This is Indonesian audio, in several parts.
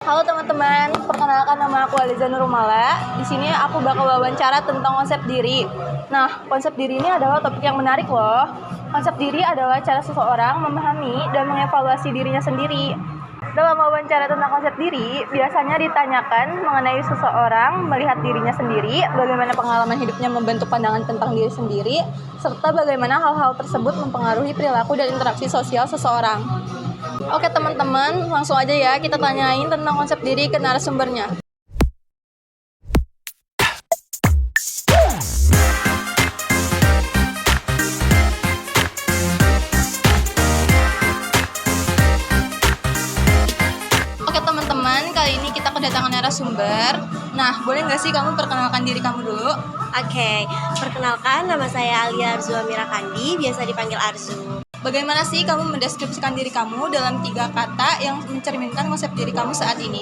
Halo teman-teman, perkenalkan nama aku Aliza Nurmala. Di sini aku bakal wawancara tentang konsep diri. Nah, konsep diri ini adalah topik yang menarik loh. Konsep diri adalah cara seseorang memahami dan mengevaluasi dirinya sendiri. Dalam wawancara tentang konsep diri, biasanya ditanyakan mengenai seseorang melihat dirinya sendiri, bagaimana pengalaman hidupnya membentuk pandangan tentang diri sendiri, serta bagaimana hal-hal tersebut mempengaruhi perilaku dan interaksi sosial seseorang. Oke teman-teman, langsung aja ya kita tanyain tentang konsep diri ke narasumbernya. Oke teman-teman, kali ini kita kedatangan narasumber. Nah, boleh nggak sih kamu perkenalkan diri kamu dulu? Oke, perkenalkan nama saya Alia Arzua Mirakandi, biasa dipanggil Arzu. Bagaimana sih kamu mendeskripsikan diri kamu dalam 3 kata yang mencerminkan konsep diri kamu saat ini?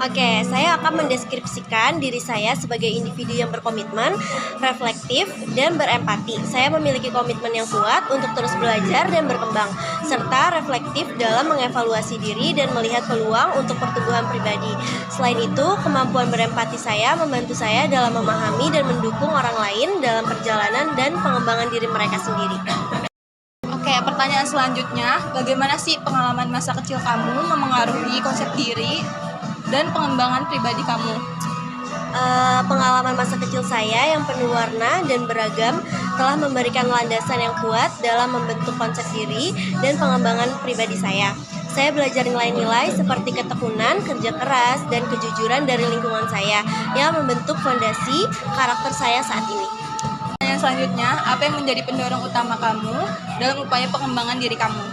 Oke, saya akan mendeskripsikan diri saya sebagai individu yang berkomitmen, reflektif, dan berempati. Saya memiliki komitmen yang kuat untuk terus belajar dan berkembang, serta reflektif dalam mengevaluasi diri dan melihat peluang untuk pertumbuhan pribadi. Selain itu, kemampuan berempati saya membantu saya dalam memahami dan mendukung orang lain dalam perjalanan dan pengembangan diri mereka sendiri. Oke, pertanyaan selanjutnya, bagaimana sih pengalaman masa kecil kamu memengaruhi konsep diri dan pengembangan pribadi kamu? Pengalaman masa kecil saya yang penuh warna dan beragam telah memberikan landasan yang kuat dalam membentuk konsep diri dan pengembangan pribadi saya. Saya belajar nilai-nilai seperti ketekunan, kerja keras, dan kejujuran dari lingkungan saya yang membentuk fondasi karakter saya saat ini. Pertanyaan selanjutnya, apa yang menjadi pendorong utama kamu dalam upaya pengembangan diri kamu?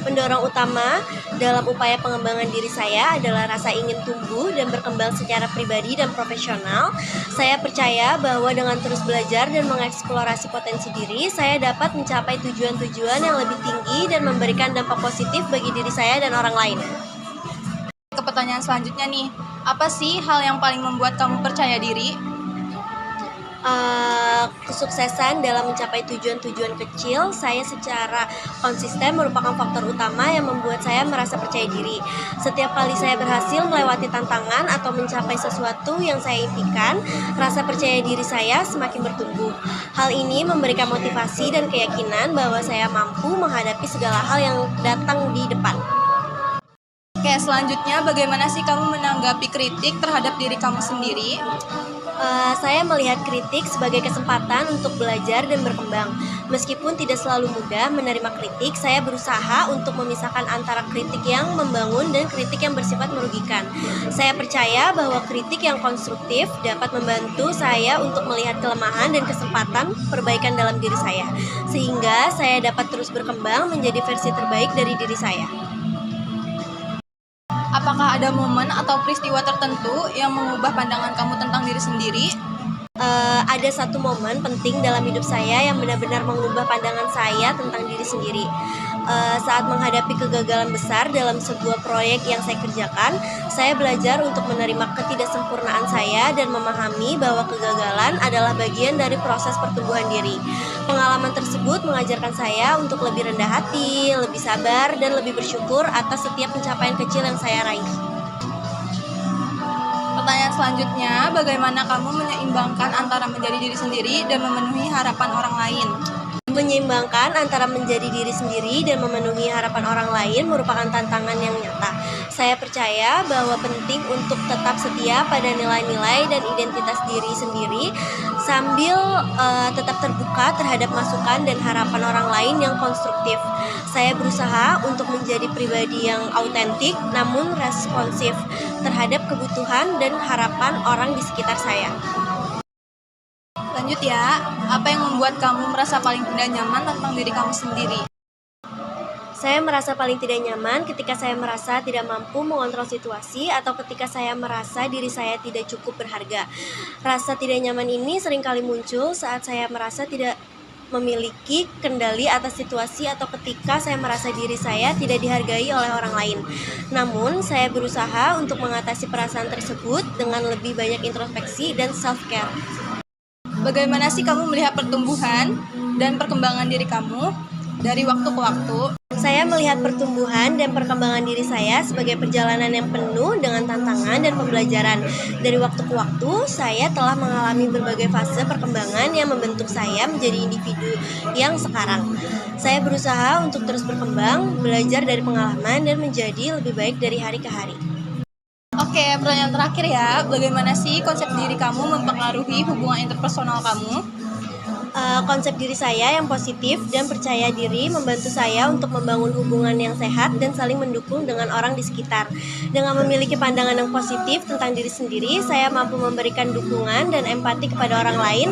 Pendorong utama dalam upaya pengembangan diri saya adalah rasa ingin tumbuh dan berkembang secara pribadi dan profesional. Saya percaya bahwa dengan terus belajar dan mengeksplorasi potensi diri, saya dapat mencapai tujuan-tujuan yang lebih tinggi dan memberikan dampak positif bagi diri saya dan orang lain. Ke pertanyaan selanjutnya nih, apa sih hal yang paling membuat kamu percaya diri? Kesuksesan dalam mencapai tujuan-tujuan kecil saya secara konsisten merupakan faktor utama yang membuat saya merasa percaya diri. Setiap kali saya berhasil melewati tantangan atau mencapai sesuatu yang saya impikan, rasa percaya diri saya semakin bertumbuh. Hal ini memberikan motivasi dan keyakinan bahwa saya mampu menghadapi segala hal yang datang di depan. Oke, selanjutnya bagaimana sih kamu menanggapi kritik terhadap diri kamu sendiri? Saya melihat kritik sebagai kesempatan untuk belajar dan berkembang. Meskipun tidak selalu mudah menerima kritik, saya berusaha untuk memisahkan antara kritik yang membangun dan kritik yang bersifat merugikan. Saya percaya bahwa kritik yang konstruktif dapat membantu saya untuk melihat kelemahan dan kesempatan perbaikan dalam diri saya, sehingga saya dapat terus berkembang menjadi versi terbaik dari diri saya. Apakah ada momen atau peristiwa tertentu yang mengubah pandangan kamu tentang diri sendiri? Ada satu momen penting dalam hidup saya yang benar-benar mengubah pandangan saya tentang diri sendiri. Saat menghadapi kegagalan besar dalam sebuah proyek yang saya kerjakan, saya belajar untuk menerima ketidaksempurnaan saya dan memahami bahwa kegagalan adalah bagian dari proses pertumbuhan diri. Pengalaman tersebut mengajarkan saya untuk lebih rendah hati, lebih sabar, dan lebih bersyukur atas setiap pencapaian kecil yang saya raih. Pertanyaan selanjutnya, bagaimana kamu menyeimbangkan antara menjadi diri sendiri dan memenuhi harapan orang lain? Menyeimbangkan antara menjadi diri sendiri dan memenuhi harapan orang lain merupakan tantangan yang nyata. Saya percaya bahwa penting untuk tetap setia pada nilai-nilai dan identitas diri sendiri sambil tetap terbuka terhadap masukan dan harapan orang lain yang konstruktif. Saya berusaha untuk menjadi pribadi yang autentik namun responsif terhadap kebutuhan dan harapan orang di sekitar saya. Lanjut ya, apa yang membuat kamu merasa paling tidak nyaman tentang diri kamu sendiri? Saya merasa paling tidak nyaman ketika saya merasa tidak mampu mengontrol situasi atau ketika saya merasa diri saya tidak cukup berharga. Rasa tidak nyaman ini seringkali muncul saat saya merasa tidak memiliki kendali atas situasi atau ketika saya merasa diri saya tidak dihargai oleh orang lain. Namun, saya berusaha untuk mengatasi perasaan tersebut dengan lebih banyak introspeksi dan self-care. Bagaimana sih kamu melihat pertumbuhan dan perkembangan diri kamu? dari waktu ke waktu. Saya melihat pertumbuhan dan perkembangan diri saya sebagai perjalanan yang penuh dengan tantangan dan pembelajaran. Dari waktu ke waktu, saya telah mengalami berbagai fase perkembangan yang membentuk saya menjadi individu yang sekarang. Saya berusaha untuk terus berkembang, belajar dari pengalaman, dan menjadi lebih baik dari hari ke hari. Oke, pertanyaan terakhir ya. Bagaimana sih konsep diri kamu mempengaruhi hubungan interpersonal kamu? Konsep diri saya yang positif dan percaya diri membantu saya untuk membangun hubungan yang sehat dan saling mendukung dengan orang di sekitar. Dengan memiliki pandangan yang positif tentang diri sendiri, saya mampu memberikan dukungan dan empati kepada orang lain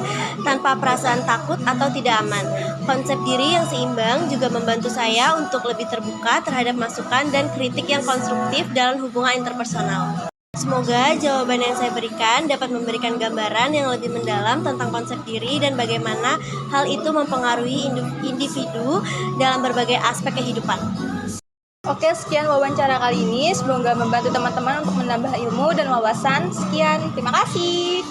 tanpa perasaan takut atau tidak aman. Konsep diri yang seimbang juga membantu saya untuk lebih terbuka terhadap masukan dan kritik yang konstruktif dalam hubungan interpersonal. Semoga jawaban yang saya berikan dapat memberikan gambaran yang lebih mendalam tentang konsep diri dan bagaimana hal itu mempengaruhi individu dalam berbagai aspek kehidupan. Oke, sekian wawancara kali ini. Semoga membantu teman-teman untuk menambah ilmu dan wawasan. Sekian, terima kasih.